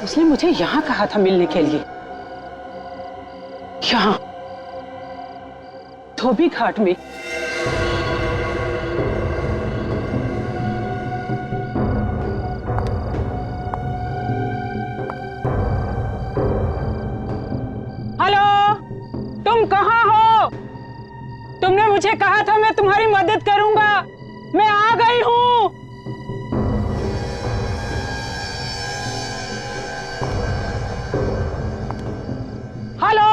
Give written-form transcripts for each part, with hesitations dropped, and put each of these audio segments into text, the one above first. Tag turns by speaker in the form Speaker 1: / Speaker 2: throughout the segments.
Speaker 1: उसने मुझे यहाँ कहा था मिलने के लिए, यहाँ धोबी घाट में। हेलो, तुम कहाँ हो? तुमने मुझे कहा था मैं तुम्हारी मदद करूंगा। मैं आ गई हूँ। हेलो।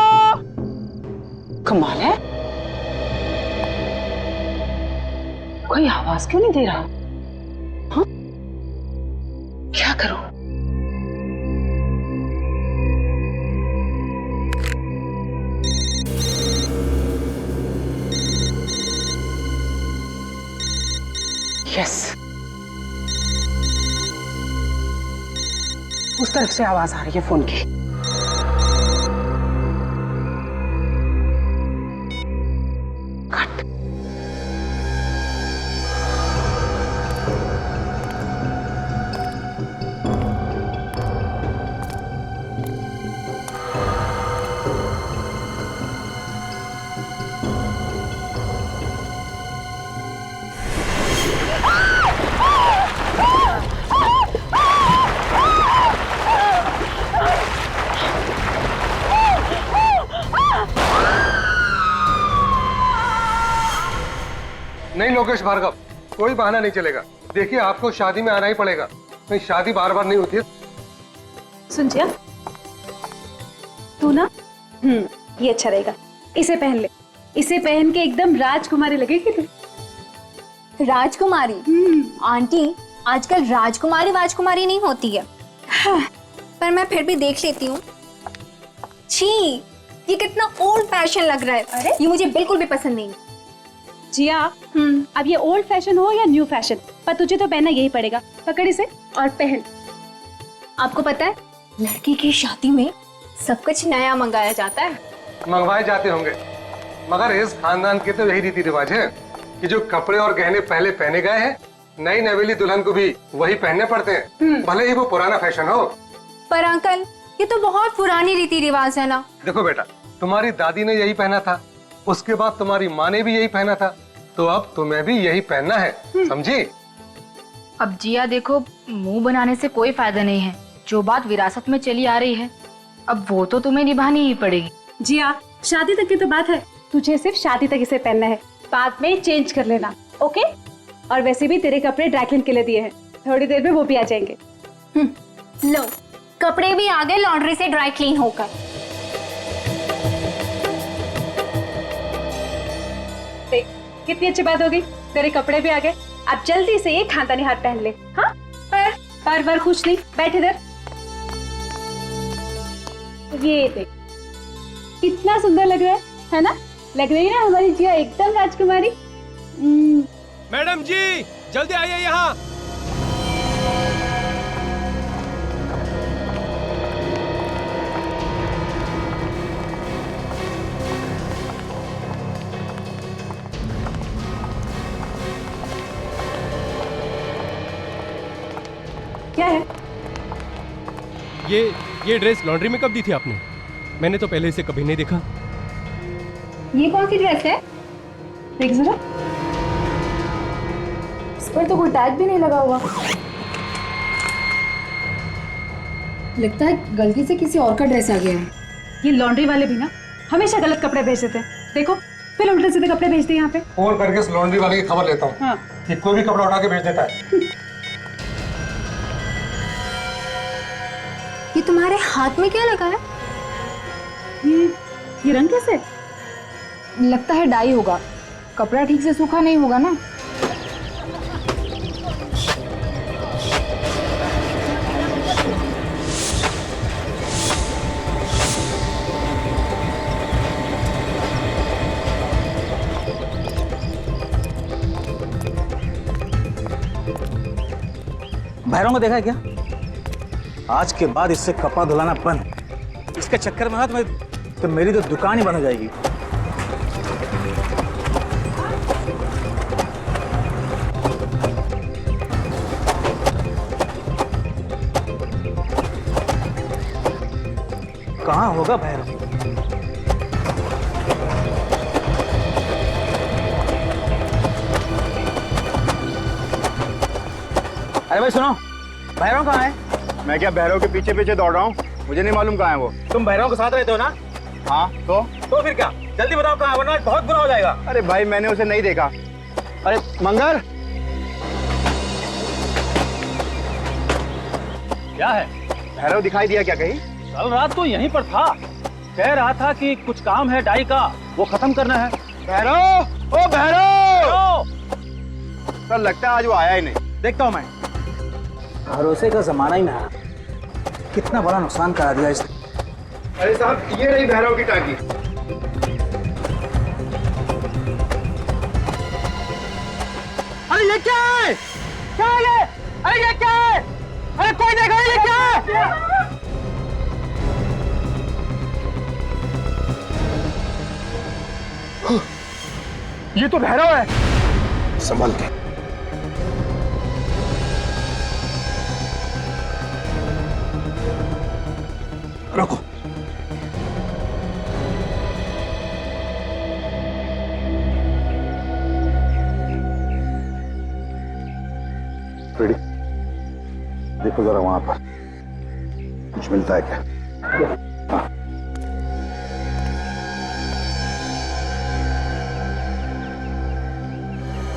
Speaker 1: कमाल है, कोई आवाज क्यों नहीं दे रहा? हाँ, क्या करूं? यस, उस तरफ से आवाज आ रही है फोन की। कट।
Speaker 2: नहीं लोकेश भार्गव, कोई बहाना नहीं चलेगा। देखिए आपको शादी में आना ही पड़ेगा, नहीं शादी बार बार नहीं होती है।
Speaker 3: सुन जिया, तू ना ये अच्छा रहेगा, इसे पहन ले। इसे पहन के एकदम राजकुमारी लगेगी तू।
Speaker 4: राजकुमारी? आंटी, आजकल राजकुमारी नहीं होती है। हाँ, पर मैं फिर भी देख लेती हूँ। छी, ये कितना ओल्ड फैशन लग रहा है। अरे ये मुझे बिल्कुल भी पसंद नहीं।
Speaker 3: जिया, अब ये ओल्ड फैशन हो या न्यू फैशन, पर तुझे तो पहनना यही पड़ेगा। पकड़ इसे और पहन।
Speaker 4: आपको पता है, लड़की की शादी में सब कुछ नया मंगाया जाता है।
Speaker 2: मंगवाए जाते होंगे, मगर इस खानदान के तो यही रीति रिवाज है कि जो कपड़े और गहने पहले पहने गए हैं, नई नवेली दुल्हन को भी वही पहनने पड़ते हैं, भले ही वो पुराना फैशन हो।
Speaker 4: पर अंकल, ये तो बहुत पुरानी रीति रिवाज है ना।
Speaker 2: देखो बेटा, तुम्हारी दादी ने यही पहना था, उसके बाद तुम्हारी माँ ने भी यही पहना था, तो अब तुम्हें भी यही पहनना है, समझी?
Speaker 5: अब जिया देखो, मुंह बनाने से कोई फायदा नहीं है। जो बात विरासत में चली आ रही है, अब वो तो तुम्हें निभानी ही पड़ेगी।
Speaker 3: जिया, शादी तक की तो बात है, तुझे सिर्फ शादी तक इसे पहनना है, बाद में चेंज कर लेना, ओके? और वैसे भी तेरे कपड़े ड्राई क्लीन के लिए दिए हैं, थोड़ी देर में वो भी आ जाएंगे।
Speaker 4: लो, कपड़े भी आ गए लॉन्ड्री से ड्राई क्लीन होकर।
Speaker 3: देख, कितनी अच्छी बात होगी, तेरे कपड़े भी आ गए। अब जल्दी से ये खानदानी हार पहन ले। हाँ, पर कुछ नहीं, बैठ इधर। ये देख, कितना सुंदर लग रहा है ना? लग रही है ना हमारी जिया एकदम राजकुमारी।
Speaker 6: मैडम जी, जल्दी आइए यहाँ।
Speaker 3: क्या है
Speaker 6: ये ड्रेस लॉन्ड्री में कब दी थी आपने? मैंने तो पहले इसे कभी नहीं देखा।
Speaker 4: ये कौन सी ड्रेस है?
Speaker 3: देख जरा,
Speaker 4: इस पर तो कोई टैग भी नहीं लगा हुआ। लगता है गलती से किसी और का ड्रेस आ गया है।
Speaker 3: ये लॉन्ड्री वाले भी ना हमेशा गलत कपड़े भेज देते हैं। देखो, फिर उल्टे सीधे कपड़े भेजते हैं यहाँ पे।
Speaker 2: फोन करके इस लॉन्ड्री वाले की खबर लेता हूँ।
Speaker 3: हाँ,
Speaker 2: कि कोई भी कपड़ा उठा के भेज देता है।
Speaker 4: ये तुम्हारे हाथ में क्या लगा है?
Speaker 3: ये रंग कैसे?
Speaker 5: लगता है डाई होगा, कपड़ा ठीक से सूखा नहीं होगा ना।
Speaker 7: भैरव को देखा है क्या? आज के बाद इससे कपड़ा धुलाना बंद। इसके चक्कर में ना तो मेरी तो दुकान ही बंद हो जाएगी। कहाँ होगा भैरव? अरे भाई सुनो, भैरव कहाँ है?
Speaker 8: मैं क्या भैरव के पीछे पीछे दौड़ रहा हूँ? मुझे नहीं मालूम कहाँ है वो।
Speaker 7: तुम भैरव के साथ रहते हो ना?
Speaker 8: हाँ
Speaker 7: तो फिर क्या? जल्दी बताओ कहाँ है, वरना बहुत बुरा हो जाएगा।
Speaker 8: अरे भाई मैंने उसे नहीं देखा। अरे मंगर,
Speaker 7: क्या है?
Speaker 8: भैरव दिखाई दिया क्या कहीं?
Speaker 7: कल रात तो यहीं पर था, कह रहा था कि कुछ काम है डाई का, वो खत्म करना है।
Speaker 8: भैरव, ओ भैरव! सर लगता है आज वो आया ही नहीं।
Speaker 7: देखता हूँ मैं। भरोसे का जमाना ही ना, कितना बड़ा नुकसान करा दिया इसने।
Speaker 8: अरे साहब ये रही भैरव की टांगी।
Speaker 1: अरे ये क्या है? क्या है ये? अरे ये क्या है? अरे कोई देखो ये क्या है?
Speaker 8: ये तो भैरव है।
Speaker 2: संभल के। रुको।
Speaker 8: रेडी? देखो जरा वहां पर कुछ मिलता है क्या? हाँ।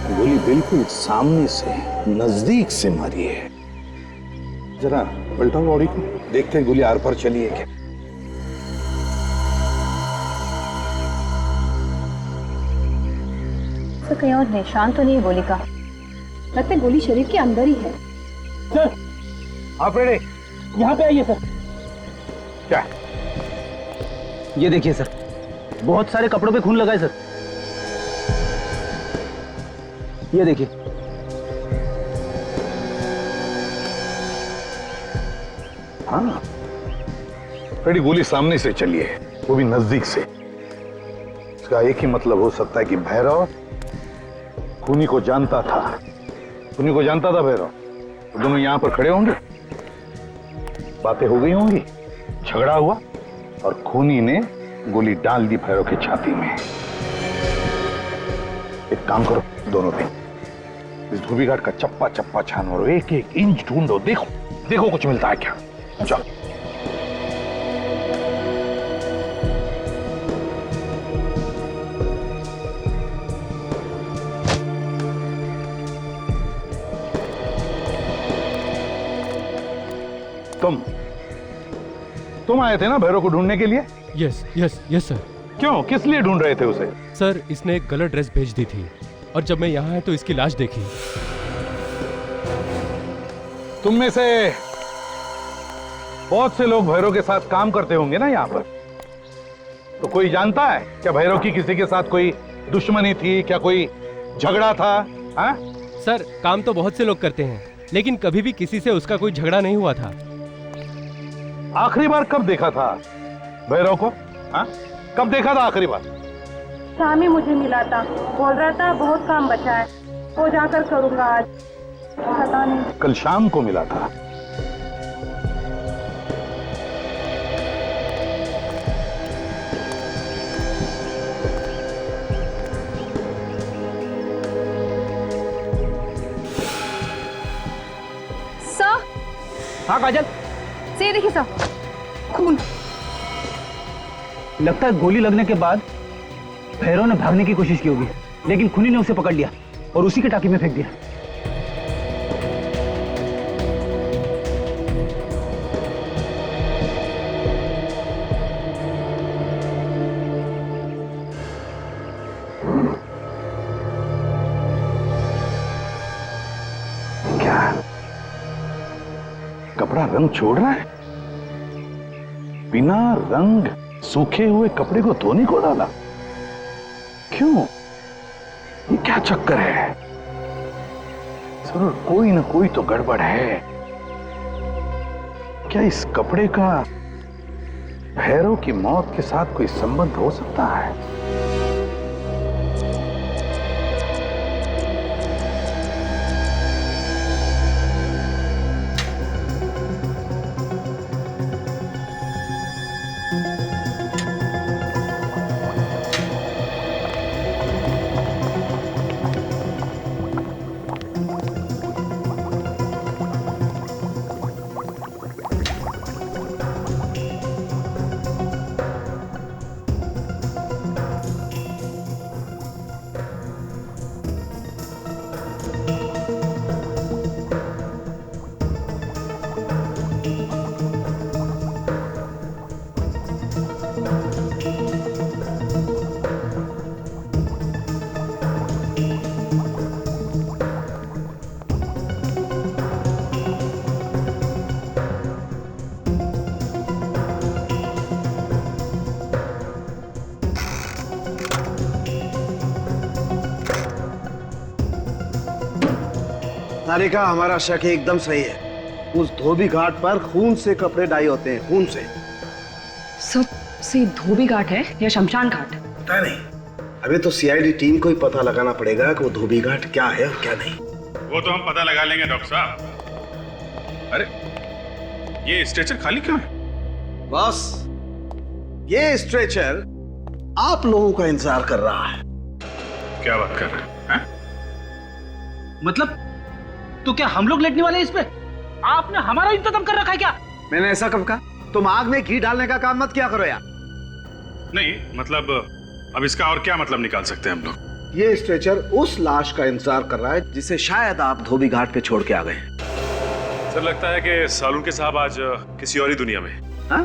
Speaker 9: गोली बिल्कुल सामने से, नजदीक से मारी है। जरा पलटाओ बॉडी को, देखते हैं गोली आर पार चली है क्या।
Speaker 3: तो कहीं और निशान तो नहीं है गोली का, लगता है गोली शरीर के अंदर ही है।
Speaker 7: सर, आप रेडी? यहाँ पे आइए सर।
Speaker 8: क्या?
Speaker 7: ये देखिए सर, बहुत सारे कपड़ों पे खून लगा है सर। ये देखिए।
Speaker 9: हाँ, रेडी गोली सामने से चली है, वो भी नजदीक से। इसका एक ही मतलब हो सकता है कि भैरव खूनी को जानता था। खूनी को जानता था भैरव, तो दोनों यहां पर खड़े होंगे, बातें हो गई होंगी, झगड़ा हुआ और खूनी ने गोली डाल दी भैरव की छाती में। एक काम करो दोनों पे, इस धोबी घाट का चप्पा चप्पा छान मारो, एक एक इंच ढूंढो, देखो देखो कुछ मिलता है क्या। चलो। तुम आए थे ना भैरव को ढूंढने के लिए?
Speaker 6: Yes yes yes sir.
Speaker 9: क्यों, किस लिए ढूंढ रहे थे उसे?
Speaker 6: सर इसने एक गलत ड्रेस भेज दी थी और जब मैं यहाँ आया तो इसकी लाश देखी।
Speaker 9: तुम में से बहुत से लोग भैरव के साथ काम करते होंगे ना यहाँ पर, तो कोई जानता है क्या भैरव की किसी के साथ कोई दुश्मनी थी, क्या कोई झगड़ा था? हाँ
Speaker 6: सर काम तो बहुत से लोग करते हैं, लेकिन कभी भी किसी से उसका कोई झगड़ा नहीं हुआ था।
Speaker 9: आखिरी बार कब देखा था भैरव को? हाँ कब देखा था आखिरी बार?
Speaker 10: शाम ही मुझे मिला था, बोल रहा था बहुत काम बचा है, वो जाकर करूंगा आज। पता नहीं।
Speaker 9: कल शाम को मिला था।
Speaker 3: सर,
Speaker 7: हाँ काजल,
Speaker 3: से देखिए सर, खून।
Speaker 7: लगता है गोली लगने के बाद भैरव ने भागने की कोशिश की होगी, लेकिन खूनी ने उसे पकड़ लिया और उसी के टाकी में फेंक दिया।
Speaker 9: क्या कपड़ा रंग छोड़ रहा है? बिना रंग सूखे हुए कपड़े को धोने को डाला? क्यों? ये क्या चक्कर है? जरूर कोई ना कोई तो गड़बड़ है। क्या इस कपड़े का भैरव की मौत के साथ कोई संबंध हो सकता है?
Speaker 8: तारिका, हमारा शक एकदम सही है। उस धोबी घाट पर खून से कपड़े डाई होते हैं, खून से।
Speaker 5: से धोबी घाट है या शमशान घाट?
Speaker 8: पता नहीं, अभी तो सीआईडी टीम को ही पता लगाना पड़ेगा कि वो धोबी घाट क्या है और क्या नहीं।
Speaker 9: वो तो हम पता लगा लेंगे डॉक्टर साहब। अरे ये स्ट्रेचर खाली क्यों है?
Speaker 8: बस ये स्ट्रेचर आप लोगों का इंतजार कर रहा है।
Speaker 9: क्या बात कर रहे हैं?
Speaker 7: मतलब तो क्या हम लोग लेटने वाले हैं इस पे? आपने हमारा इंतजाम कर रखा है क्या?
Speaker 8: मैंने ऐसा कब कहा? तुम आग में घी डालने का काम मत किया करो यार।
Speaker 9: नहीं मतलब अब इसका और क्या मतलब निकाल सकते हैं हम लोग?
Speaker 8: ये स्ट्रेचर उस लाश का इंतजार कर रहा है जिसे शायद आप धोबी घाट पे छोड़ के आ गए।
Speaker 11: सर लगता है कि सालून के साहब आज किसी और ही दुनिया में।
Speaker 8: हाँ?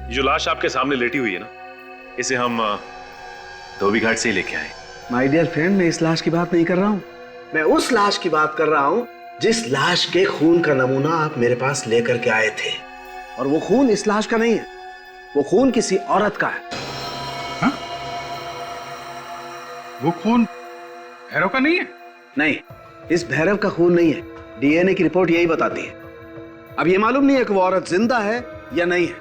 Speaker 11: ये जो लाश आपके सामने लेटी हुई है ना, इसे हम धोबी घाट से ही लेके आए।
Speaker 8: माय डियर फ्रेंड, मैं इस लाश की बात नहीं कर रहा हूँ, मैं उस लाश की बात कर रहा हूँ जिस लाश के खून का नमूना आप मेरे पास लेकर के आए थे। और वो खून इस लाश का नहीं है, वो खून किसी औरत का है।
Speaker 9: हाँ? वो खून भैरव का नहीं है?
Speaker 8: नहीं, इस भैरव का खून नहीं है। डीएनए की रिपोर्ट यही बताती है। अब ये मालूम नहीं है कि वो औरत जिंदा है या नहीं है,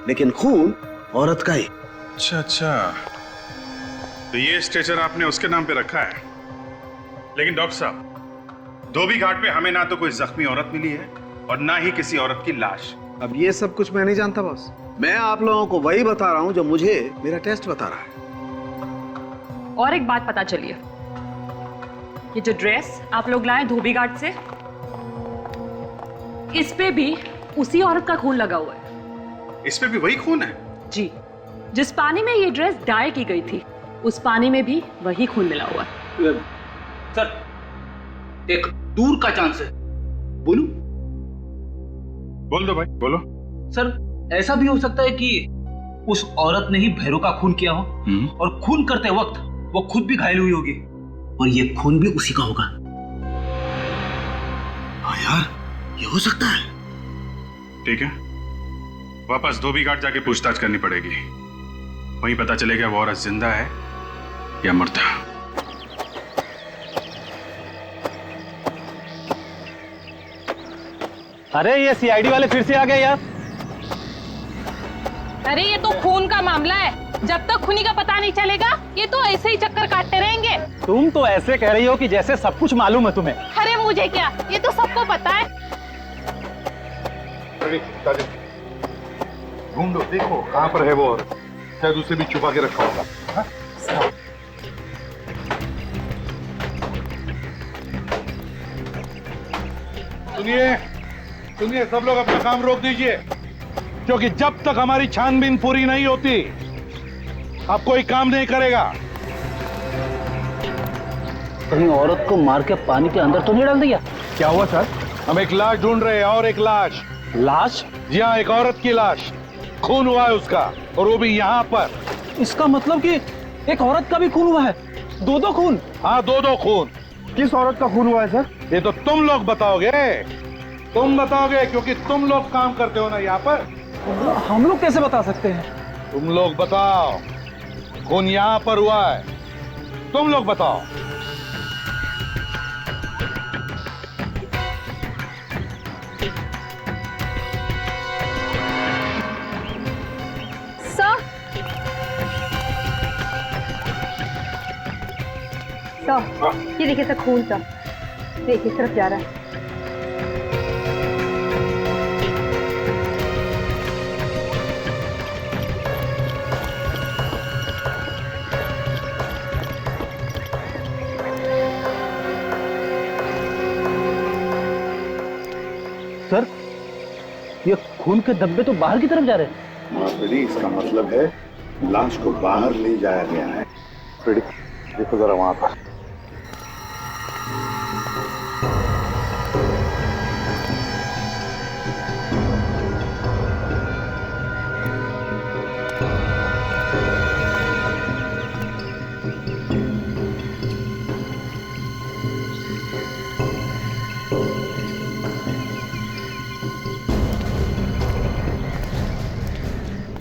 Speaker 8: लेकिन खून औरत का ही।
Speaker 9: अच्छा अच्छा, तो ये स्ट्रेचर आपने उसके नाम पे रखा है। लेकिन डॉक्टर साहब, धोबी घाट पे हमें ना तो कोई जख्मी औरत मिली है और ना ही किसी औरत की लाश।
Speaker 8: अब ये सब कुछ मैं नहीं जानता बॉस, मैं आप लोगों को वही बता रहा हूं जो मुझे मेरा टेस्ट बता रहा है।
Speaker 12: और एक बात पता चली है, ये जो ड्रेस आप लोग लाए धोबी घाट से, इस पे भी उसी औरत का खून लगा हुआ है।
Speaker 9: इस पे भी वही खून है?
Speaker 12: जी, जिस पानी में ये ड्रेस डाई की गई थी उस पानी में भी वही खून मिला हुआ है।
Speaker 7: सर एक दूर का चांस है, बोलूं?
Speaker 9: बोल दो भाई, बोलो।
Speaker 7: सर ऐसा भी हो सकता है कि उस औरत ने ही भैरव का खून किया हो और खून करते वक्त वो खुद भी घायल हुई होगी और ये खून भी उसी का होगा।
Speaker 8: हाँ यार, ये हो सकता है।
Speaker 9: ठीक है, वापस धोबी घाट जाके पूछताछ करनी पड़ेगी, वहीं पता चलेगा वो औरत जिंदा है या मरता।
Speaker 7: अरे ये सीआईडी वाले फिर से आ गए यार।
Speaker 1: अरे ये तो खून का मामला है, जब तक खूनी का पता नहीं चलेगा ये तो ऐसे ही चक्कर काटते रहेंगे।
Speaker 7: तुम तो ऐसे कह रही हो कि जैसे सब कुछ मालूम है तुम्हें।
Speaker 1: अरे मुझे क्या, ये तो सबको पता है।
Speaker 9: ढूंढो, देखो कहाँ पर है वो औरत, शायद उसे भी छुपा के रखा होगा। हाँ? सुनिए सुनिए, सब लोग अपना काम रोक दीजिए, क्योंकि जब तक हमारी छानबीन पूरी नहीं होती आप कोई काम नहीं करेगा।
Speaker 7: कहीं औरत को मार के पानी के अंदर तो नहीं डाल दिया?
Speaker 9: क्या हुआ सर? हम एक लाश ढूंढ रहे हैं, और एक लाश।
Speaker 7: लाश?
Speaker 9: जी हाँ, एक औरत की लाश, खून हुआ है उसका, और वो भी यहाँ पर।
Speaker 7: इसका मतलब कि एक औरत का भी खून हुआ है? दो खून?
Speaker 9: हाँ, दो खून।
Speaker 8: किस औरत का खून हुआ है सर?
Speaker 9: ये तो तुम लोग बताओगे, तुम बताओगे, क्योंकि तुम लोग काम करते हो ना यहाँ पर।
Speaker 7: हम लोग कैसे बता सकते हैं?
Speaker 9: तुम लोग बताओ, खून यहाँ पर हुआ है, तुम लोग बताओ।
Speaker 10: ये देखिए सर, खून सा देखिए इस तरफ जा रहा है।
Speaker 7: सर ये खून के धब्बे तो बाहर की तरफ जा रहे हैं।
Speaker 9: हाँ फ्रेडी, इसका मतलब है लाश को बाहर ले जाया गया है। फ्रेडी देखो जरा वहां पर।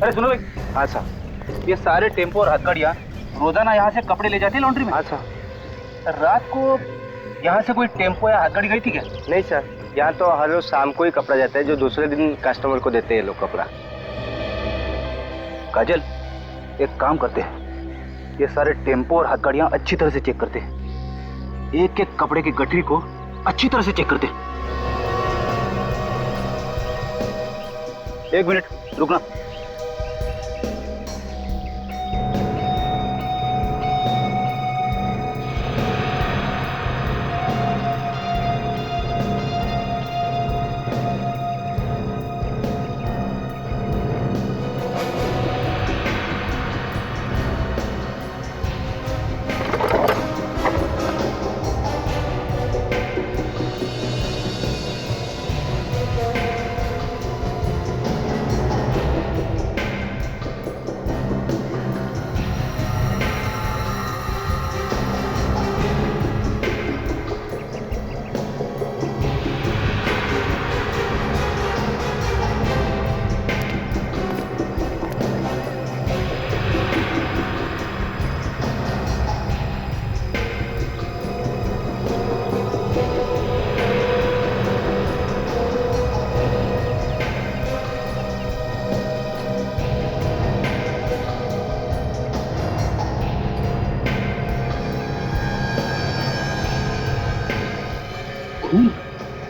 Speaker 7: अरे सुनो भाई, अच्छा ये सारे टेम्पो और हथकड़ियाँ रोजाना यहाँ से कपड़े ले जाते हैं लॉन्ड्री में। अच्छा रात को यहाँ से कोई टेम्पो या गाड़ी गई थी क्या?
Speaker 13: नहीं सर, यहाँ तो हर रोज शाम को ही कपड़ा जाता है, जो दूसरे दिन कस्टमर को देते हैं लोग कपड़ा।
Speaker 7: काजल, एक काम करते हैं, ये सारे टेम्पो और हथकड़ियाँ अच्छी तरह से चेक करते हैं, एक एक कपड़े की गठरी को अच्छी तरह से चेक करते हैं। एक मिनट रुकना।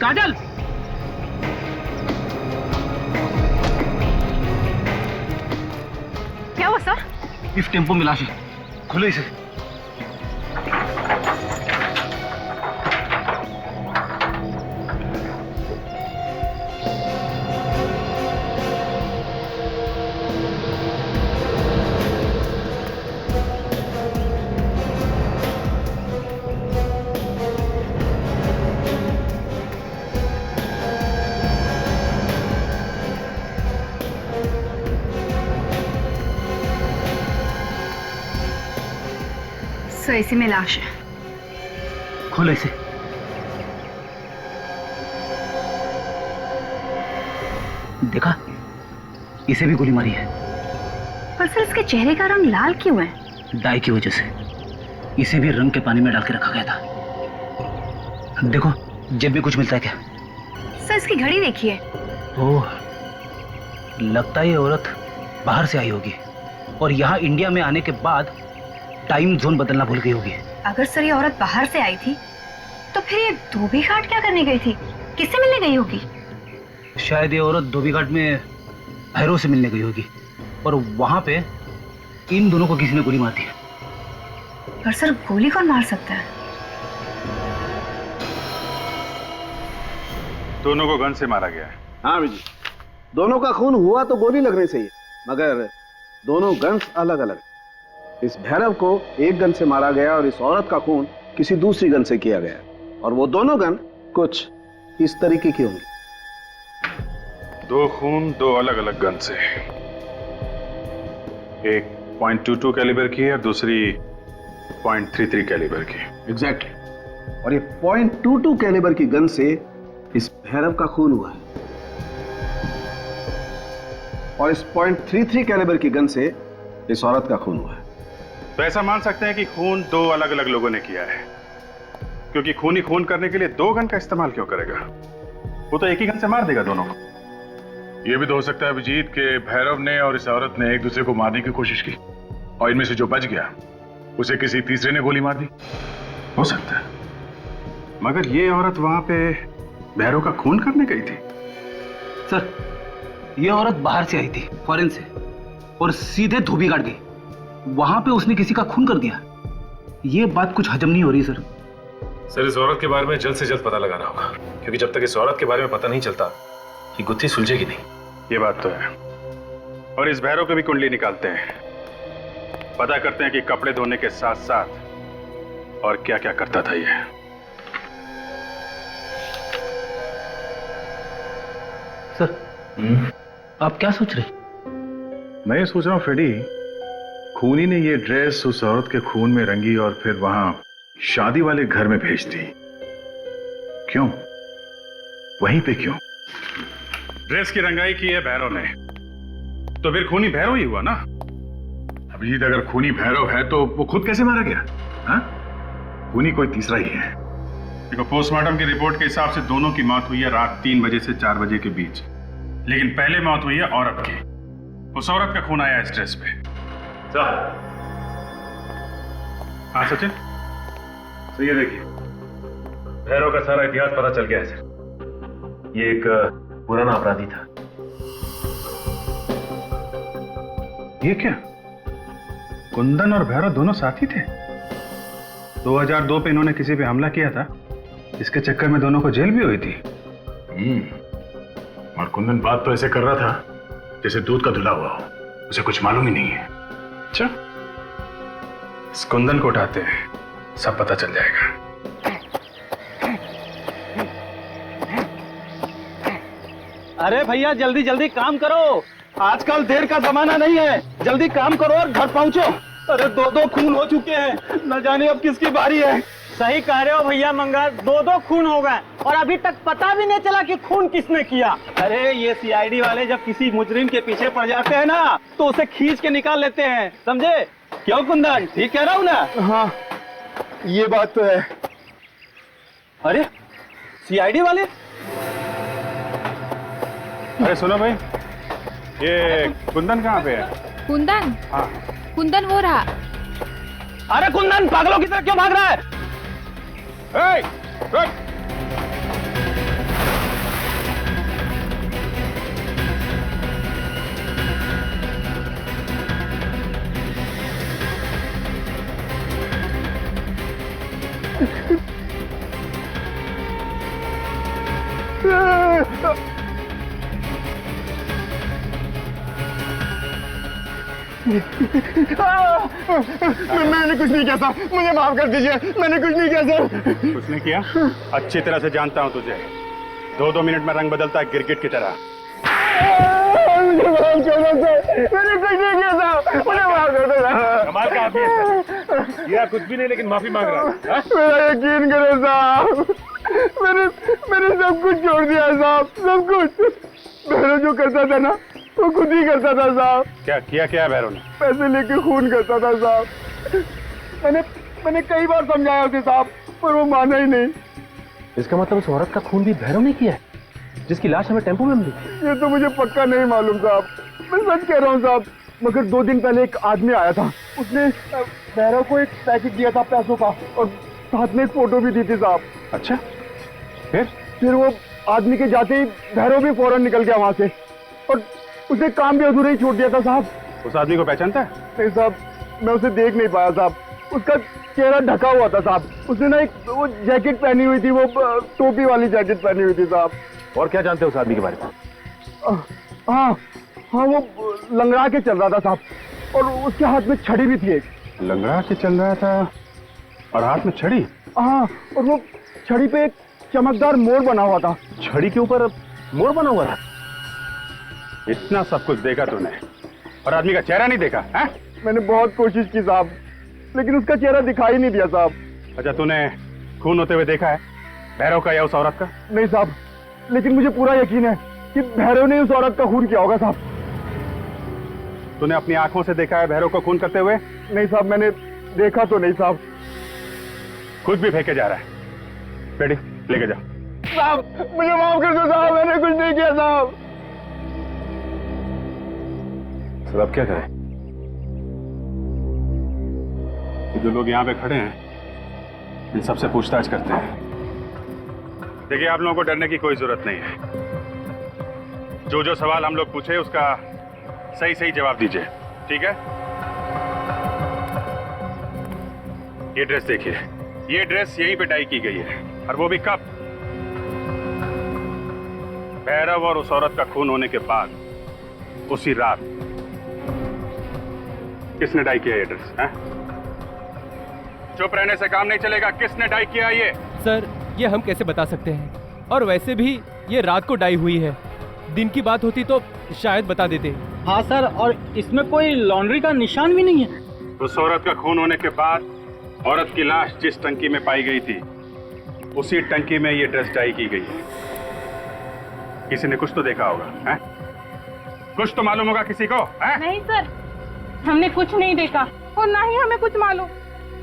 Speaker 12: काजल,
Speaker 5: क्या हुआ सर?
Speaker 7: इस टेम्पो में लाश है, खुले इसे।
Speaker 5: सर, इसी में लाश है।
Speaker 7: खोलो इसे। देखा, इसे भी गोली मारी है।
Speaker 5: पर सर, इसके चेहरे का रंग लाल क्यों है?
Speaker 7: डाई की वजह से। इसे भी रंग के पानी में डाल के रखा गया था। देखो, जेब में कुछ मिलता है क्या?
Speaker 5: सर, इसकी घड़ी देखिए।
Speaker 7: ओह, लगता है ये औरत बाहर से आई होगी और यहाँ इंडिया में आने के बाद टाइम जोन बदलना भूल गई होगी।
Speaker 5: अगर सर ये औरत बाहर से आई थी तो फिर ये धोबी घाट क्या करने गई थी? किससे मिलने गई होगी?
Speaker 7: शायद ये औरत धोबी घाट में भैरव से मिलने गई होगी और वहां पे इन दोनों को किसी ने गोली मार दी।
Speaker 5: पर सर, गोली कौन मार सकता है?
Speaker 9: दोनों को गन से मारा गया है।
Speaker 8: हाँ जी, दोनों का खून हुआ तो गोली लगने से ही, मगर दोनों गन्स अलग अलग। इस भैरव को एक गन से मारा गया और इस औरत का खून किसी दूसरी गन से किया गया, और वो दोनों गन कुछ इस तरीके की होंगी।
Speaker 9: दो खून दो अलग अलग गन से, एक .22 कैलिबर की है और दूसरी .33 कैलिबर की।
Speaker 8: एग्जैक्टली। और ये .22 कैलिबर की गन से इस भैरव का खून हुआ है और इस .33 कैलिबर की गन से इस औरत का खून हुआ है।
Speaker 9: तो ऐसा मान सकते हैं कि खून दो अलग अलग लोगों ने किया है, क्योंकि खून ही खून करने के लिए दो गन का इस्तेमाल क्यों करेगा? वो तो एक ही गन से मार देगा दोनों को। ये भी तो हो सकता है अभिजीत के भैरव ने और इस औरत ने एक दूसरे को मारने की कोशिश की और इनमें से जो बच गया उसे किसी तीसरे ने गोली मार दी। हो सकता है, मगर ये औरत वहां पे भैरव का खून करने गई थी।
Speaker 7: सर, ये औरत बाहर से आई थी, फॉरेन से, और सीधे धोबी घाट गई। वहां पे उसने किसी का खून कर दिया। ये बात कुछ हजम नहीं हो रही सर।
Speaker 11: सर, इस औरत के बारे में जल्द से जल्द पता लगाना होगा, क्योंकि जब तक इस औरत के बारे में पता नहीं चलता ये गुत्थी सुलझेगी नहीं।
Speaker 9: ये बात तो है। और इस भैरव की भी कुंडली निकालते हैं, पता करते हैं कि कपड़े धोने के साथ साथ और क्या क्या करता था ये।
Speaker 7: सर, आप क्या सोच रहे?
Speaker 9: मैं ये सोच रहा हूँ फ्रेडी, खूनी ने ये ड्रेस उस औरत के खून में रंगी और फिर वहां शादी वाले घर में भेज दी। क्यों? वहीं पे क्यों? ड्रेस की रंगाई की है भैरव ने, तो फिर खूनी भैरव ही हुआ ना। अभिजीत, अगर खूनी भैरव है तो वो खुद कैसे मारा गया? हाँ? खूनी कोई तीसरा ही है।
Speaker 14: देखो, पोस्टमार्टम की रिपोर्ट के हिसाब से दोनों की मौत हुई है रात 3 बजे से 4 बजे के बीच, लेकिन पहले मौत हुई है औरत की। उस औरत का खून आया इस ड्रेस पे। हाँ सचिन,
Speaker 11: तो ये देखिए, भैरव का सारा इतिहास पता चल गया है सर। ये एक पुराना अपराधी था।
Speaker 14: ये क्या, कुंदन और भैरव दोनों साथी थे? 2002 पे इन्होंने किसी पे हमला किया था, इसके चक्कर में दोनों को जेल भी हुई थी।
Speaker 11: और कुंदन बात तो ऐसे कर रहा था जैसे दूध का धुला हुआ हो, उसे कुछ मालूम ही नहीं है।
Speaker 14: अच्छा, इस कुंदन को उठाते हैं, सब पता चल जाएगा।
Speaker 7: अरे भैया जल्दी जल्दी काम करो, आजकल देर का जमाना नहीं है, जल्दी काम करो और घर पहुंचो। अरे 2 खून हो चुके हैं, न जाने अब किसकी बारी है।
Speaker 1: सही कह रहे हो भैया मंगल, 2 खून हो गए और अभी तक पता भी नहीं चला कि खून किसने किया।
Speaker 7: अरे ये सीआईडी वाले जब किसी मुजरिम के पीछे पड़ जाते हैं ना तो उसे खींच के निकाल लेते हैं, समझे? क्यों कुंदन, ठीक कह रहा हूँ ना?
Speaker 8: हाँ, ये बात तो है।
Speaker 7: अरे सीआईडी वाले?
Speaker 14: अरे सुनो भाई, ये कुंदन कहाँ पे है?
Speaker 5: कुंदन?
Speaker 14: हाँ।
Speaker 5: कुंदन वो रहा।
Speaker 7: अरे कुंदन पागलों की तरह क्यों भाग रहा है?
Speaker 14: रुक।
Speaker 8: मैंने कुछ नहीं किया सर, मुझे माफ कर दीजिए, मैंने कुछ नहीं किया सर।
Speaker 14: कुछ नहीं किया? अच्छी तरह से जानता हूँ तुझे, 2-2 मिनट में रंग बदलता है गिरगिट की तरह।
Speaker 8: मुझे माफ कर दो सर, मैंने कुछ नहीं किया सर, मुझे माफ कर दो सर।
Speaker 11: कमाल का आदमी है सर, ये कुछ भी नहीं लेकिन माफी मांग रहा है।
Speaker 8: मेरा यकीन करो साहब, मैंने सब कुछ छोड़ दिया साहब, सब कुछ। भैरव जो करता था ना वो खुद ही करता था साहब।
Speaker 14: क्या किया? क्या भैरव ने?
Speaker 8: पैसे लेके खून करता था साहब। मैंने कई बार समझाया उसे साहब, पर वो माना ही नहीं।
Speaker 6: इसका मतलब उस औरत का खून भी भैरव ने किया है, जिसकी लाश हमें टेम्पो में मिली?
Speaker 8: ये तो मुझे पक्का नहीं मालूम साहब, मैं सच कह रहा हूँ साहब। मगर 2 दिन पहले एक आदमी आया था, उसने भैरव को एक पैकेट दिया था पैसों का और साथ में एक फोटो भी दी थी साहब।
Speaker 14: अच्छा,
Speaker 8: फिर वो आदमी के जाते ही भैरव भी फौरन निकल गया वहां से और उसे काम भी अधूरा ही छोड़ दिया था साहब।
Speaker 14: उस आदमी को पहचानता है?
Speaker 8: नहीं साहब, मैं उसे देख नहीं पाया साहब, उसका चेहरा ढका हुआ था साहब। उसने ना एक वो जैकेट पहनी हुई थी, वो टोपी वाली जैकेट पहनी हुई थी साहब।
Speaker 6: और क्या जानते हो उस आदमी के बारे में?
Speaker 8: हाँ, वो लंगड़ा के चल रहा था साहब और उसके हाथ में छड़ी भी थी एक।
Speaker 14: लंगड़ा के चल रहा था और हाथ में छड़ी?
Speaker 8: हाँ, और वो छड़ी पे एक चमकदार मोर बना हुआ था।
Speaker 6: छड़ी के ऊपर मोर बना हुआ था?
Speaker 14: इतना सब कुछ देखा तूने और आदमी का चेहरा नहीं देखा है?
Speaker 8: मैंने बहुत कोशिश की साहब, लेकिन उसका चेहरा दिखाई नहीं दिया साहब।
Speaker 14: अच्छा, तूने खून होते हुए देखा है भैरव का या उस औरत का?
Speaker 8: नहीं साहब, लेकिन मुझे पूरा यकीन है कि भैरव ने उस औरत का खून किया होगा साहब।
Speaker 14: तूने अपनी आंखों से देखा है भैरव को खून करते हुए?
Speaker 8: नहीं साहब, मैंने देखा तो नहीं साहब।
Speaker 14: खुद भी फेंके जा रहा है। बेटी लेके जा।
Speaker 8: साहब मुझे माफ कर दो साहब, मैंने कुछ नहीं किया साहब।
Speaker 14: सर अब क्या करें? जो लोग यहाँ पे खड़े हैं इन सबसे पूछताछ करते हैं। देखिए, आप लोगों को डरने की कोई जरूरत नहीं है। जो जो सवाल हम लोग पूछे उसका सही सही जवाब दीजिए, ठीक है? ये ड्रेस देखिए, ये ड्रेस यहीं पे डाई की गई है, और वो भी कब? भैरव और उस औरत का खून होने के बाद उसी रात। किसने डाई किया ये ड्रेस? चुप रहने से काम नहीं चलेगा। किसने डाई किया ये?
Speaker 6: सर, ये हम कैसे बता सकते हैं, और वैसे भी ये रात को डाई हुई है। दिन की बात होती तो शायद बता देते।
Speaker 1: हाँ सर, और इसमें कोई लॉन्ड्री का निशान भी नहीं है।
Speaker 14: उस औरत का खून होने के बाद औरत की लाश जिस टंकी में पाई गई थी उसी टंकी में ये ड्रेस डाई की गई है। किसी ने कुछ तो देखा होगा, हैं? कुछ तो मालूम होगा किसी को, हैं?
Speaker 10: नहीं सर, हमने कुछ नहीं देखा और ना ही हमें कुछ मालूम।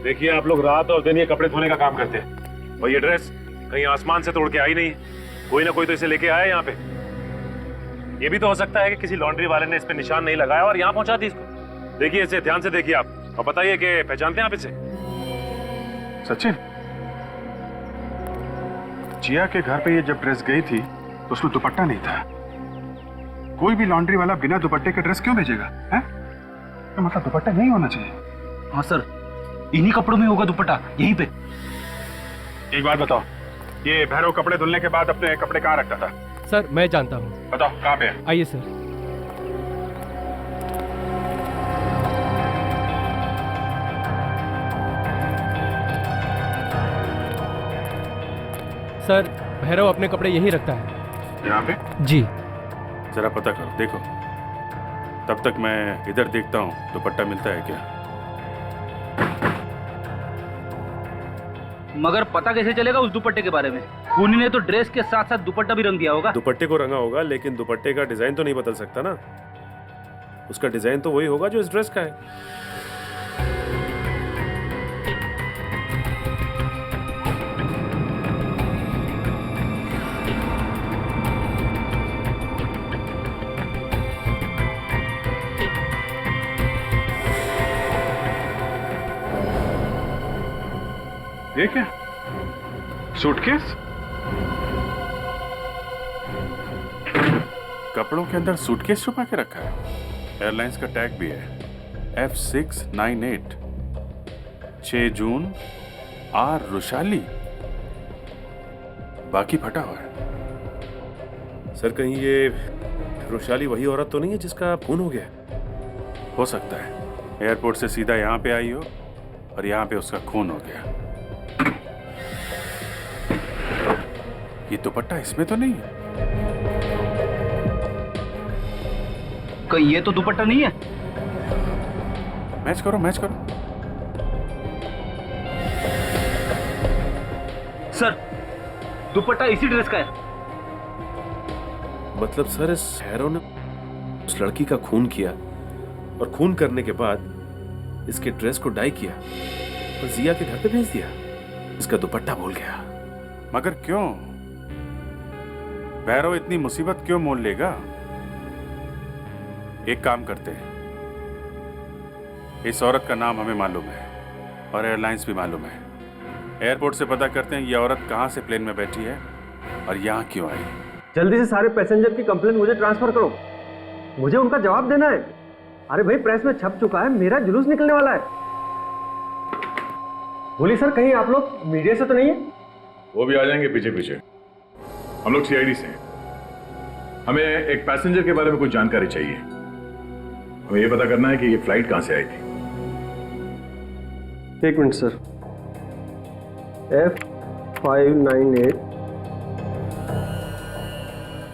Speaker 11: देखिए, आप लोग रात और दिन ये कपड़े धोने का काम करते हैं, और ये ड्रेस कहीं आसमान से तोड़ के आई नहीं, कोई ना कोई तो इसे लेके आया यहाँ पे। ये भी तो हो सकता है कि किसी लॉन्ड्री वाले ने इस पे निशान नहीं लगाया और यहाँ पहुंचा दी इसको। देखिए इसे ध्यान से देखिए आप और बताइए कि पहचानते हैं आप इसे?
Speaker 14: सचिन, जिया के घर पे ये जब ड्रेस गई थी तो उसमें दुपट्टा नहीं था। कोई भी लॉन्ड्री वाला बिना दुपट्टे के ड्रेस क्यों भेजेगा? हैं? तो मतलब दुपट्टा नहीं होना चाहिए।
Speaker 7: हाँ सर, इन्हीं कपड़ों में होगा दुपट्टा, यहीं पे।
Speaker 14: एक बात बताओ, ये भैरव कपड़े धुलने के बाद अपने कपड़े कहाँ रखता था?
Speaker 6: सर मैं जानता हूँ।
Speaker 14: बताओ कहाँ पे है?
Speaker 6: आइए सर। सर भैरव अपने कपड़े यहीं रखता है।
Speaker 14: यहाँ पे?
Speaker 6: जी।
Speaker 14: जरा पता करो, देखो। तब तक मैं इधर देखता हूँ दुपट्टा मिलता है क्या।
Speaker 7: मगर पता कैसे चलेगा उस दुपट्टे के बारे में? खूनी ने तो ड्रेस के साथ साथ दुपट्टा भी रंग दिया होगा।
Speaker 11: दुपट्टे को रंगा होगा, लेकिन दुपट्टे का डिजाइन तो नहीं बदल सकता ना। उसका डिजाइन तो वही होगा जो इस ड्रेस का है।
Speaker 14: ये क्या? सूटकेस? कपड़ों के अंदर सूटकेस छुपा के रखा है। एयरलाइंस का टैग भी है, F698, 6 जून, आर रुशाली। बाकी फटा हुआ है।
Speaker 11: सर कहीं ये रुशाली वही औरत तो नहीं है जिसका खून हो गया?
Speaker 14: हो सकता है एयरपोर्ट से सीधा यहाँ पे आई हो और यहाँ पे उसका खून हो गया। ये दुपट्टा इसमें तो नहीं है?
Speaker 7: कहीं ये तो दुपट्टा नहीं है?
Speaker 14: मैच करो, मैच करो।
Speaker 7: सर दुपट्टा इसी ड्रेस का है।
Speaker 11: मतलब सर इस हैरो ने उस लड़की का खून किया और खून करने के बाद इसके ड्रेस को डाई किया और जिया के घर पे भेज दिया। इसका दुपट्टा भूल गया।
Speaker 14: मगर क्यों? भैरव इतनी मुसीबत क्यों मोल लेगा? एक काम करते हैं, इस औरत का नाम हमें मालूम है और एयरलाइंस भी मालूम है। एयरपोर्ट से पता करते हैं ये औरत कहाँ से प्लेन में बैठी है और यहाँ क्यों आई।
Speaker 15: जल्दी से सारे पैसेंजर की कंप्लेंट मुझे ट्रांसफर करो, मुझे उनका जवाब देना है। अरे भाई प्रेस में छप चुका है, मेरा जुलूस निकलने वाला है। बोलिए सर, कहीं आप लोग मीडिया से तो नहीं है?
Speaker 14: वो भी आ जाएंगे पीछे पीछे। हम लोग सीआईडी से हैं। हमें एक पैसेंजर के बारे में कुछ जानकारी चाहिए। हमें यह पता करना है कि ये फ्लाइट कहां से आई थी।
Speaker 15: एक मिनट सर। F598।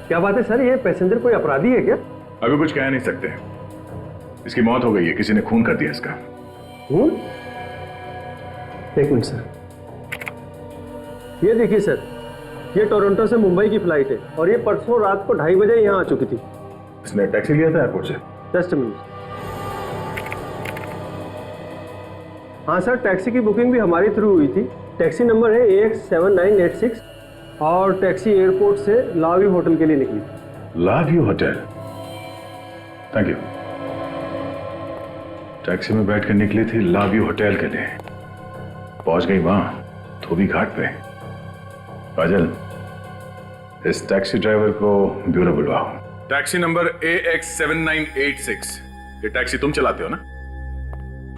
Speaker 15: क्या बात है सर, ये पैसेंजर कोई अपराधी है क्या?
Speaker 14: अभी कुछ कह नहीं सकते। इसकी मौत हो गई है, किसी ने खून कर दिया इसका।
Speaker 15: खून? एक मिनट सर, ये देखिए सर, ये टोरंटो से मुंबई की फ्लाइट है और ये परसों रात को 2:30 बजे यहाँ आ चुकी थी।
Speaker 14: इसने टैक्सी लिया था एयरपोर्ट से?
Speaker 15: Just a minute. हाँ सर, टैक्सी की बुकिंग भी हमारी थ्रू हुई थी। टैक्सी नंबर है AX7986 और टैक्सी एयरपोर्ट से लाव्यू होटल के लिए निकली।
Speaker 14: लाव्यू होटल? Thank you. टैक्सी में बैठ कर निकली थी लाव्यू होटल के लिए, पहुंच गई वहां धोबी घाट पे। काजल, इस टैक्सी ड्राइवर को ब्यूरो बुलवाओ। Taxi number AX7986। ये टैक्सी तुम चलाते हो ना?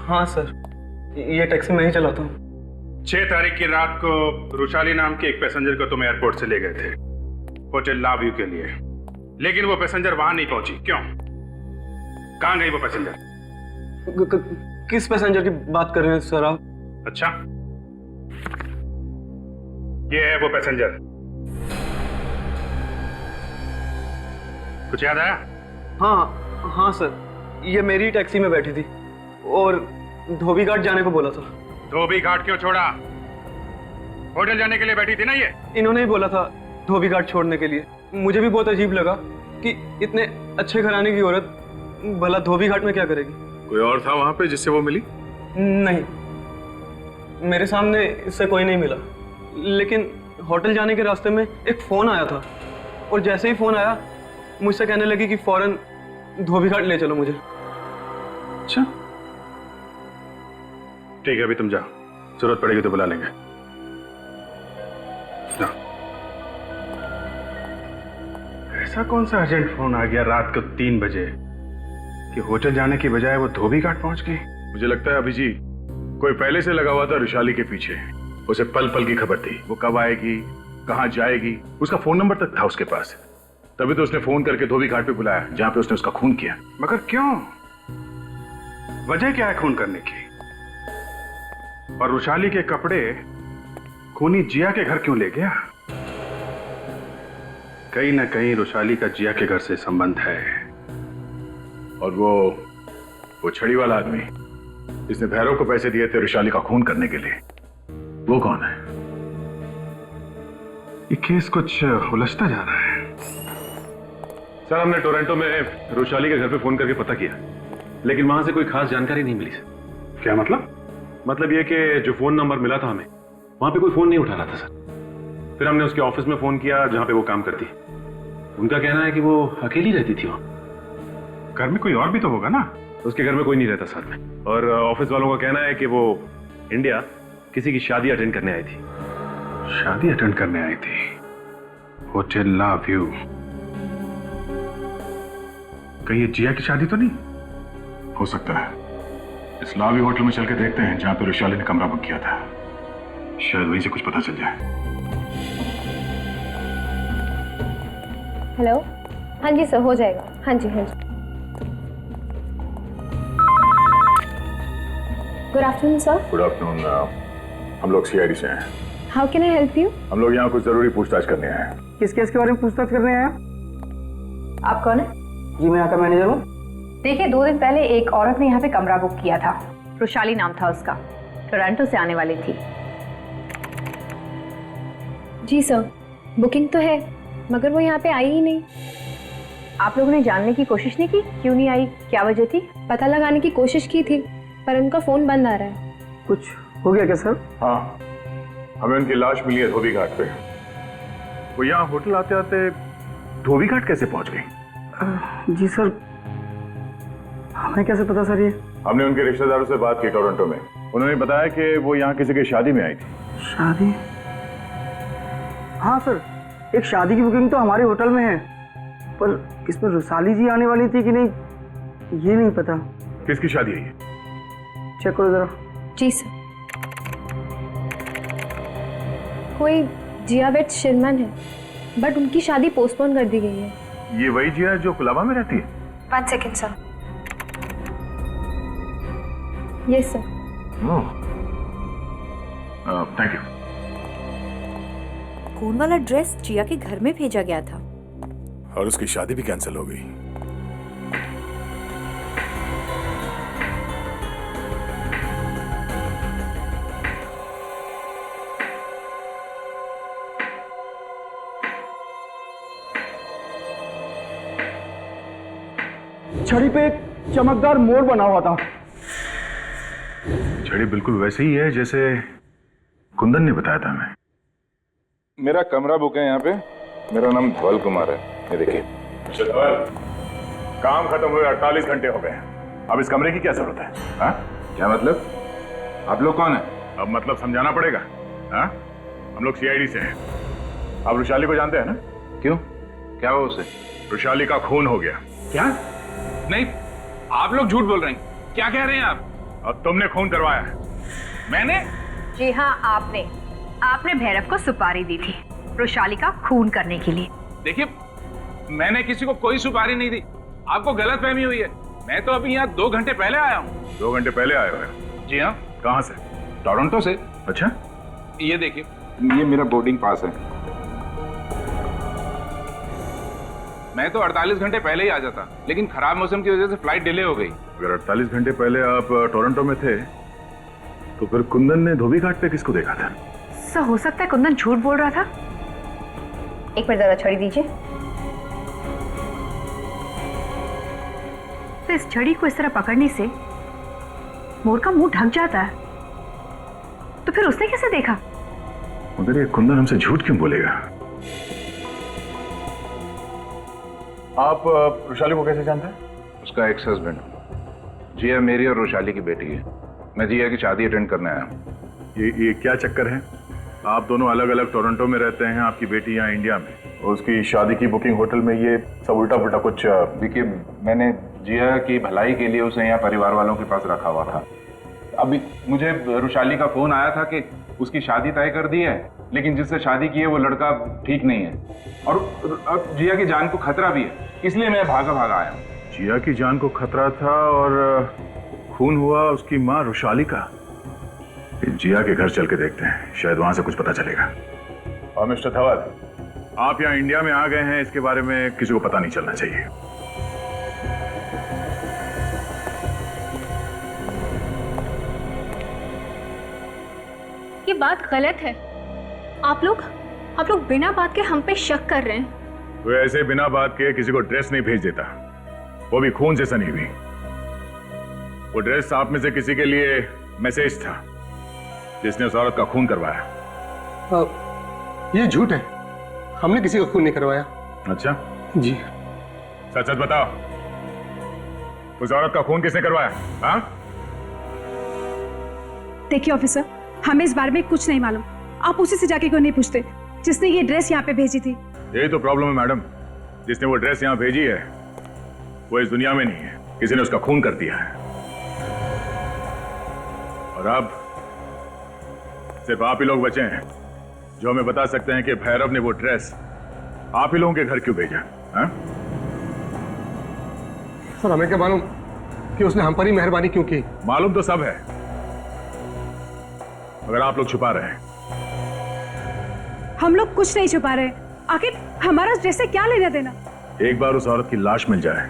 Speaker 15: हाँ सर, ये टैक्सी मैं ही चलाता हूँ।
Speaker 14: 6 तारीख की रात को रुशाली नाम के एक पैसेंजर को तुम एयरपोर्ट से ले गए थे होटल लाव्यू के लिए, लेकिन वो पैसेंजर वहां नहीं पहुंची। क्यों? कहां गई वो पैसेंजर?
Speaker 15: किस पैसेंजर की बात कर रहे हैं सर आप?
Speaker 14: अच्छा, ये है वो पैसेंजर। कुछ याद आया?
Speaker 15: हाँ सर, ये मेरी टैक्सी में बैठी थी और धोबी घाट जाने को बोला था।
Speaker 14: धोबी घाट क्यों छोड़ा? होटल जाने के लिए बैठी थी ना ये?
Speaker 15: इन्होंने ही बोला था धोबी घाट छोड़ने के लिए। मुझे भी बहुत अजीब लगा कि इतने अच्छे घराने की औरत भला धोबी घाट में क्या करेगी।
Speaker 14: कोई और था वहां पे जिससे वो मिली?
Speaker 15: नहीं, मेरे सामने इससे कोई नहीं मिला, लेकिन होटल जाने के रास्ते में एक फोन आया था और जैसे ही फोन आया मुझसे कहने लगी कि फौरन धोबी घाट ले चलो मुझे।
Speaker 14: अच्छा ठीक है, अभी तुम जाओ, जरूरत पड़ेगी तो बुला लेंगे। जाओ। ऐसा कौन सा अर्जेंट फोन आ गया रात को 3 बजे कि होटल जाने की बजाय वो धोबी घाट पहुंच गई? मुझे लगता है अभी जी कोई पहले से लगा हुआ था रुशाली के पीछे। उसे पल पल की खबर थी, वो कब आएगी, कहां जाएगी, उसका फोन नंबर तक था उसके पास। तभी तो उसने फोन करके धोबी घाट पे बुलाया जहां पे उसने उसका खून किया। मगर क्यों? वजह क्या है खून करने की? और रुशाली के कपड़े खूनी जिया के घर क्यों ले गया? कहीं ना कहीं रुशाली का जिया के घर से संबंध है। और वो छड़ी वाला आदमी जिसने भैरव को पैसे दिए थे रुशाली का खून करने के लिए, वो कौन है? ये केस कुछ उलझता जा रहा है।
Speaker 11: सर हमने टोरंटो में रुशाली के घर पे फोन करके पता किया, लेकिन वहां से कोई खास जानकारी नहीं मिली सर।
Speaker 14: क्या मतलब?
Speaker 11: मतलब ये कि जो फोन नंबर मिला था हमें, वहां पे कोई फोन नहीं उठा रहा था सर। फिर हमने उसके ऑफिस में फोन किया जहां पे वो काम करती है। उनका कहना है कि वो अकेली रहती थी वहां।
Speaker 14: घर में कोई और भी तो होगा ना?
Speaker 11: उसके घर में कोई नहीं रहता साथ में। और ऑफिस वालों का कहना है कि वो इंडिया किसी की शादी अटेंड करने आई थी।
Speaker 14: शादी अटेंड करने आई थी? होटल ला व्यू। कहीं ये जिया की शादी तो नहीं? हो सकता है। इस ला व्यू होटल में चल के देखते हैं जहां पे रुशाली ने कमरा बुक किया था। शायद वहीं से कुछ पता चल जाए।
Speaker 4: हेलो, हाँ जी सर, हो जाएगा। हाँ जी हाँ जी। Good afternoon sir.
Speaker 14: Good afternoon. हम लोग सीआईडी से हैं।
Speaker 4: How can I help you?
Speaker 14: हम लोग यहाँ कुछ जरूरी पूछताछ करने आए हैं।
Speaker 15: किस केस के बारे में पूछताछ करने आया?
Speaker 16: आप कौन है?
Speaker 15: जी मैं यहाँ का मैनेजर हूँ।
Speaker 16: देखिए 2 दिन पहले एक औरत ने यहाँ पे कमरा बुक किया था, रुशाली नाम था उसका, टोरंटो से आने वाली थी।
Speaker 4: जी सर, बुकिंग तो है मगर वो यहाँ पे आई ही नहीं।
Speaker 16: आप लोगों ने जानने की कोशिश नहीं की क्यों नहीं आई, क्या वजह थी?
Speaker 4: पता लगाने की कोशिश की थी पर उनका फोन बंद आ रहा है।
Speaker 15: कुछ हो गया क्या सर?
Speaker 14: हाँ, हमें उनकी लाश मिली है धोबी घाट पे। वो यहाँ होटल आते आते धोबी घाट कैसे पहुंच गई?
Speaker 15: जी सर, हमें कैसे पता सर? ये
Speaker 14: हमने उनके रिश्तेदारों से बात की टोरंटो में। उन्होंने बताया कि वो यहाँ किसी की शादी में आई थी।
Speaker 15: शादी? हाँ सर, एक शादी की बुकिंग तो हमारे होटल में है, पर इसमें रुशाली जी आने वाली थी कि नहीं ये नहीं पता।
Speaker 14: किसकी शादी है ये?
Speaker 15: चेक करो जरा।
Speaker 4: जी सर, कोई जिया वेट शिरमन है बट उनकी शादी पोस्टपोन कर दी गई है।
Speaker 14: ये वही जिया जो कुलाबा में रहती है?
Speaker 4: 1 second sir. Yes sir.
Speaker 14: Thank you.
Speaker 17: खून वाला ड्रेस जिया के घर में भेजा गया था
Speaker 14: और उसकी शादी भी कैंसिल हो गई।
Speaker 15: छड़ी पे एक चमकदार मोड़ बना हुआ था।
Speaker 14: छड़ी बिल्कुल वैसे ही है जैसे कुंदन ने बताया था हमें।
Speaker 9: मेरा कमरा बुक है यहाँ पे। मेरा नाम धवल कुमार है। ये देखिए।
Speaker 14: धवल, काम खत्म हुए 48 घंटे हो गए। अब इस कमरे की क्या जरूरत है? हाँ?
Speaker 9: क्या मतलब? आप लोग कौन है?
Speaker 14: अब मतलब समझाना पड़ेगा। हाँ? हम लोग सीआईडी से हैं। आप रुशाली को जानते हैं ना?
Speaker 9: क्यों, क्या हुआ उसे?
Speaker 14: रुशाली का खून हो गया।
Speaker 7: क्या? नहीं, आप लोग झूठ बोल रहे हैं। क्या कह रहे हैं आप?
Speaker 14: और तुमने खून करवाया है।
Speaker 7: मैंने?
Speaker 16: जी हाँ, आपने भैरव को सुपारी दी थी रुशाली का खून करने के लिए।
Speaker 7: देखिए, मैंने किसी को कोई सुपारी नहीं दी। आपको गलतफहमी हुई है। मैं तो अभी यहाँ 2 घंटे पहले आया हूँ।
Speaker 14: 2 घंटे पहले आए हो?
Speaker 7: जी हाँ।
Speaker 14: कहाँ से?
Speaker 7: टोरंटो से।
Speaker 14: अच्छा,
Speaker 7: ये देखिए,
Speaker 9: ये मेरा बोर्डिंग पास है।
Speaker 7: मैं तो 48 घंटे पहले ही आ जाता, लेकिन खराब मौसम की वजह से फ्लाइट डिले हो गई।
Speaker 14: अगर 48 घंटे पहले आप टोरंटो में थे तो फिर कुंदन ने धोबी घाट पे किसको देखा था?
Speaker 16: सर हो सकता है कुंदन झूठ बोल रहा था। एक मिनट जरा छड़ी दीजिए। तो इस छड़ी को इस तरह पकड़ने से मोर का मुंह ढक जाता है, तो फिर उसने कैसे देखा?
Speaker 14: मगर ये कुंदन हमसे झूठ क्यों बोलेगा? आप रुशाली को कैसे जानते हैं?
Speaker 9: उसका एक्स हस्बैंड। जिया मेरी और रुशाली की बेटी है। मैं जिया की शादी अटेंड करने आया हूँ।
Speaker 14: ये क्या चक्कर है? आप दोनों अलग अलग टोरंटो में रहते हैं, आपकी बेटी यहाँ इंडिया में, और उसकी शादी की बुकिंग होटल में, ये सब उल्टा पुल्टा कुछ।
Speaker 9: देखिए, मैंने जिया की भलाई के लिए उसे यहाँ परिवार वालों के पास रखा हुआ था। अभी मुझे रुशाली का फोन आया था कि उसकी शादी तय कर दी है, लेकिन जिससे शादी की है वो लड़का ठीक नहीं है और अब जिया की जान को खतरा भी है, इसलिए मैं भागा भागा आया हूँ।
Speaker 14: जिया की जान को खतरा था और खून हुआ उसकी माँ रुशाली का। जिया के घर चल के देखते हैं, शायद वहां से कुछ पता चलेगा। और मिस्टर धवल, आप यहाँ इंडिया में आ गए हैं, इसके बारे में किसी को पता नहीं चलना चाहिए।
Speaker 4: ये बात गलत है। आप लोग बिना बात के हम पे शक कर रहे हैं।
Speaker 14: तो ऐसे बिना बात के किसी को ड्रेस नहीं भेज देता, वो भी खून से सनी हुई। वो ड्रेस आप में से किसी के लिए मैसेज था जिसने उस औरत का खून करवाया।
Speaker 2: ये झूठ है, हमने किसी का खून नहीं करवाया।
Speaker 14: अच्छा
Speaker 2: जी।
Speaker 14: सच सच बताओ, उस औरत का खून किसने करवाया? हाँ?
Speaker 3: देखिए ऑफिसर, हमें इस बारे में कुछ नहीं मालूम। आप उसी से जाके क्यों नहीं पूछते जिसने ये ड्रेस यहाँ पे भेजी थी?
Speaker 14: यही तो प्रॉब्लम है मैडम, जिसने वो ड्रेस यहाँ भेजी है वो इस दुनिया में नहीं है, किसी ने उसका खून कर दिया है। और अब सिर्फ आप ही लोग बचे हैं जो हमें बता सकते हैं कि भैरव ने वो ड्रेस आप ही लोगों के घर क्यों भेजा। हाँ?
Speaker 2: सर, हमें क्या मालूम कि उसने हम पर ही मेहरबानी क्यों की?
Speaker 14: मालूम तो सब है, मगर आप लोग छुपा रहे हैं।
Speaker 3: हम लोग कुछ नहीं छुपा रहे। आखिर हमारा ड्रेस से क्या लेना देना?
Speaker 14: एक बार उस औरत की लाश मिल जाए,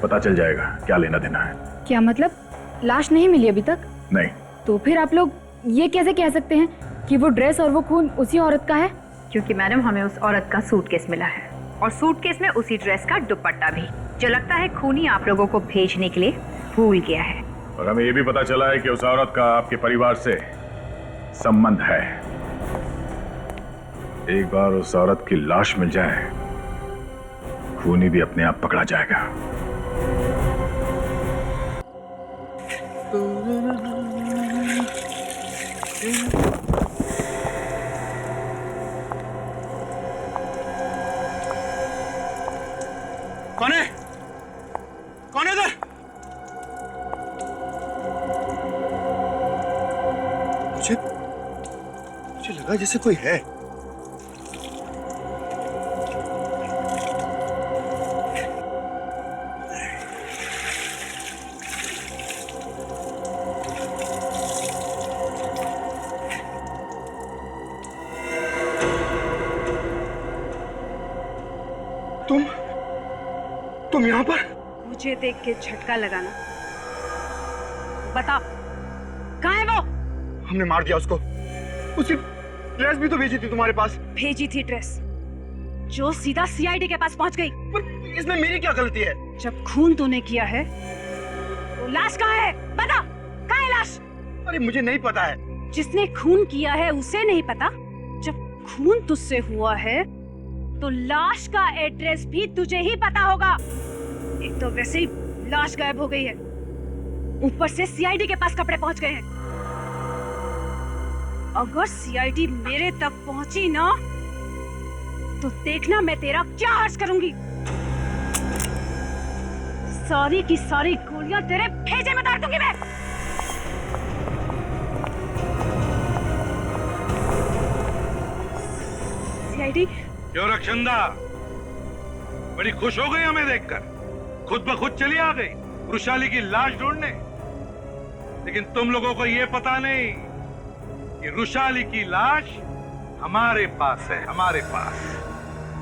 Speaker 14: पता चल जाएगा क्या लेना देना है।
Speaker 5: क्या मतलब? लाश नहीं मिली अभी तक?
Speaker 14: नहीं।
Speaker 5: तो फिर आप लोग ये कैसे कह सकते हैं कि वो ड्रेस और वो खून उसी औरत का है?
Speaker 16: क्योंकि मैडम, हमें उस औरत का सूटकेस मिला है और सूटकेस में उसी ड्रेस का दुपट्टा भी, जो लगता है खूनी आप लोगों को भेजने के लिए भूल गया है।
Speaker 14: और हमें यह भी पता चला है कि उस औरत का आपके परिवार से संबंध है। एक बार उस औरत की लाश मिल जाए, खूनी भी अपने आप पकड़ा जाएगा।
Speaker 8: कौन है? कौन है इधर? मुझे लगा जैसे कोई है। तुम यहाँ पर?
Speaker 3: मुझे देख के झटका लगाना। बताओ, कहाँ है वो?
Speaker 8: हमने मार दिया उसको। उसकी ड्रेस भी तो भेजी थी तुम्हारे पास।
Speaker 3: भेजी थी ड्रेस जो सीधा सीआईडी के पास पहुंच गई।
Speaker 8: पर इसमें मेरी क्या गलती है?
Speaker 3: जब खून तूने किया है तो लाश कहाँ है? बता, कहाँ है लाश?
Speaker 8: अरे मुझे नहीं पता है।
Speaker 3: जिसने खून किया है उसे नहीं पता? जब खून तुझसे हुआ है तो लाश का एड्रेस भी तुझे ही पता होगा। एक तो वैसे ही लाश गायब हो गई है, ऊपर से सीआईडी के पास कपड़े पहुंच गए हैं। अगर सीआईडी मेरे तक पहुंची ना तो देखना मैं तेरा क्या हर्ष करूंगी। सारी की सारी गोलियां तेरे भेजे में डाल दूंगी मैं। सीआईडी।
Speaker 18: क्यों रक्षंदा, बड़ी खुश हो गई हमें देखकर? खुद ब खुद चली आ गई वृषाली की लाश ढूंढने। लेकिन तुम लोगों को यह पता नहीं कि वृषाली की लाश हमारे पास है, हमारे पास।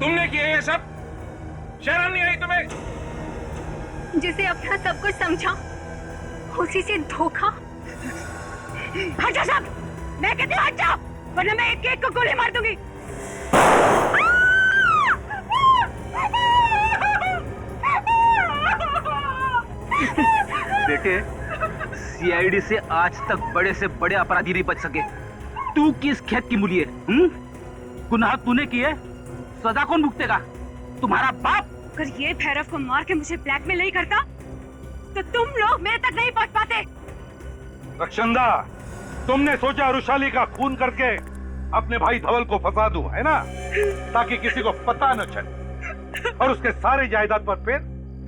Speaker 18: तुमने किया ये सब? शर्म नहीं आई तुम्हें?
Speaker 4: जिसे अपना सब कुछ समझा उसी से धोखा।
Speaker 3: हट जा सब, मैं कहती हूँ हट जा, वरना मैं एक एक को गोली मार दूंगी।
Speaker 7: बेटे, सीआईडी से आज तक बड़े से बड़े अपराधी नहीं बच सके, तू किस खेत की मूली है? गुनाह तूने किए, सजा कौन भुगतेगा? तुम्हारा बाप।
Speaker 3: अगर ये भैरव को मार के मुझे ब्लैकमेल नहीं करता तो तुम लोग मेरे तक नहीं पहुंच पाते।
Speaker 18: रक्षंदा, तुमने सोचा रुशाली का खून करके अपने भाई धवल को फंसा दूं, है ना? ताकि किसी को पता न चले और उसके सारे जायदाद पर फिर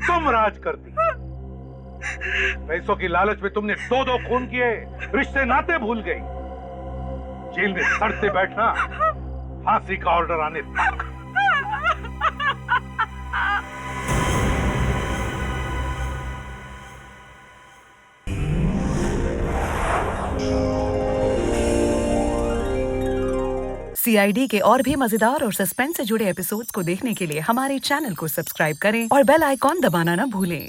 Speaker 18: तुम राज करती। पैसों की लालच में तुमने 2-2 खून किए, रिश्ते नाते भूल गई। जेल में सड़ते बैठना, फांसी का ऑर्डर आने तक।
Speaker 19: CID के और भी मजेदार और सस्पेंस से जुड़े एपिसोड्स को देखने के लिए हमारे चैनल को सब्सक्राइब करें और बेल आइकॉन दबाना न भूलें।